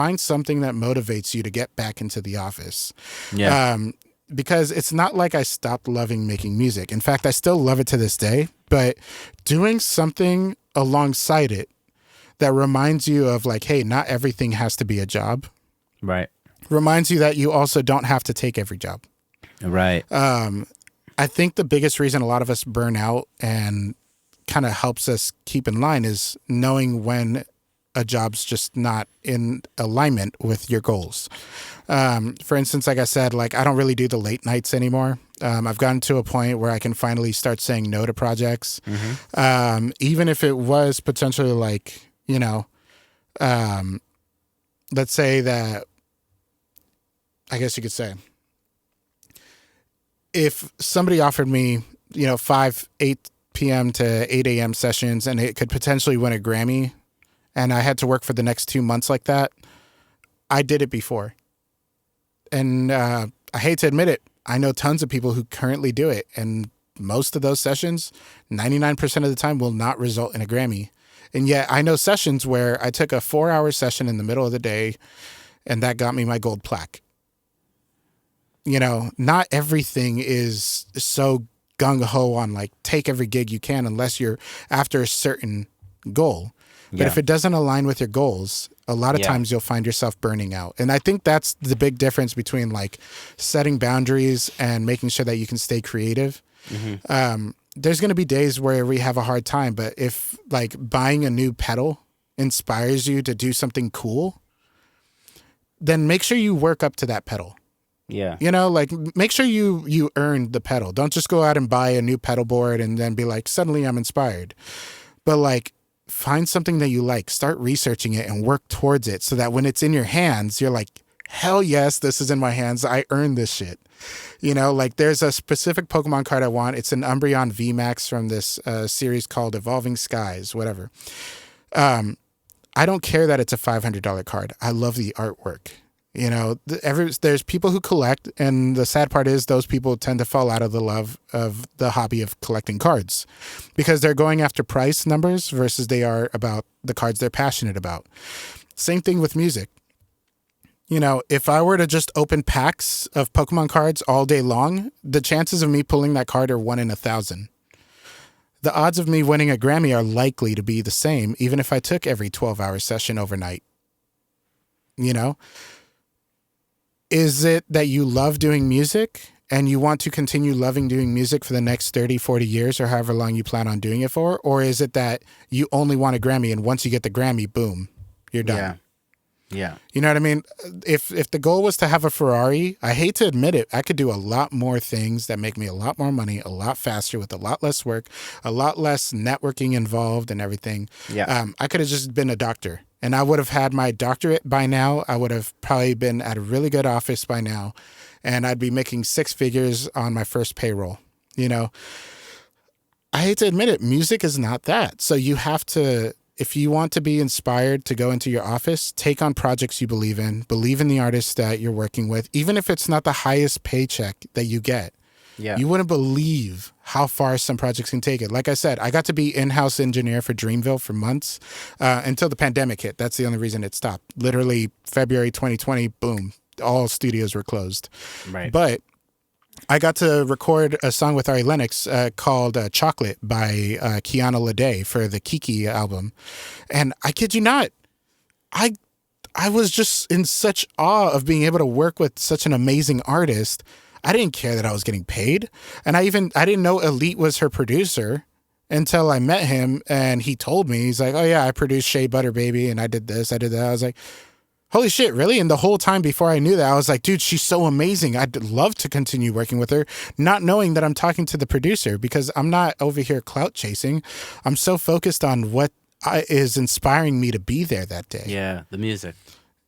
find something that motivates you to get back into the office. Yeah. Because it's not like I stopped loving making music. In fact, I still love it to this day, but doing something alongside it that reminds you of like, hey, not everything has to be a job. Right. Reminds you that you also don't have to take every job. Right. I think the biggest reason a lot of us burn out and kind of helps us keep in line is knowing when a job's just not in alignment with your goals. For instance, like I said, like I don't really do the late nights anymore. I've gotten to a point where I can finally start saying no to projects. Even if it was potentially like, you know, let's say that, I guess you could say, if somebody offered me, you know, 8 p.m. to 8 a.m. sessions and it could potentially win a Grammy and I had to work for the next 2 months like that, I did it before. And I hate to admit it, I know tons of people who currently do it. And most of those sessions, 99% of the time, will not result in a Grammy. And yet I know sessions where I took a 4-hour session in the middle of the day and that got me my gold plaque. You know, not everything is so gung-ho on like take every gig you can unless you're after a certain goal. But if it doesn't align with your goals, a lot of times you'll find yourself burning out. And I think that's the big difference between like setting boundaries and making sure that you can stay creative. There's going to be days where we have a hard time, but if like buying a new pedal inspires you to do something cool, then make sure you work up to that pedal. Yeah. You know, like make sure you earn the pedal. Don't just go out and buy a new pedal board and then be like, suddenly I'm inspired. But like find something that you like, start researching it and work towards it so that when it's in your hands, you're like, hell yes, this is in my hands. I earned this shit. You know, like there's a specific Pokemon card I want. It's an Umbreon VMAX from this series called Evolving Skies, whatever. I don't care that it's a $500 card. I love the artwork. You know, there's people who collect, and the sad part is those people tend to fall out of the love of the hobby of collecting cards because they're going after price numbers versus they are about the cards they're passionate about. Same thing with music. You know, if I were to just open packs of Pokemon cards all day long, the chances of me pulling that card are 1 in 1,000. The odds of me winning a Grammy are likely to be the same, even if I took every 12-hour session overnight. You know? Is it that you love doing music and you want to continue loving doing music for the next 30, 40 years or however long you plan on doing it for? Or is it that you only want a Grammy and once you get the Grammy, boom, you're done? Yeah. You know what I mean? If the goal was to have a Ferrari, I hate to admit it, I could do a lot more things that make me a lot more money, a lot faster with a lot less work, a lot less networking involved and everything. Yeah. I could have just been a doctor. And I would have had my doctorate by now. I would have probably been at a really good office by now. And I'd be making 6 figures on my first payroll. You know, I hate to admit it, music is not that. So you have to, if you want to be inspired to go into your office, take on projects you believe in the artists that you're working with, even if it's not the highest paycheck that you get. Yeah. You wouldn't believe how far some projects can take it. Like I said, I got to be in-house engineer for Dreamville for months until the pandemic hit. That's the only reason it stopped. Literally February 2020, boom, all studios were closed. Right. But I got to record a song with Ari Lennox called Chocolate by Kiana Lede for the Kiki album. And I kid you not, I was just in such awe of being able to work with such an amazing artist. I didn't care that I was getting paid. And I didn't know Elite was her producer until I met him and he told me, he's like, oh yeah, I produced Shea Butter Baby and I did this, I did that. I was like, holy shit, really? And the whole time before I knew that, I was like, dude, she's so amazing. I'd love to continue working with her, not knowing that I'm talking to the producer because I'm not over here clout chasing. I'm so focused on what is inspiring me to be there that day. Yeah, the music.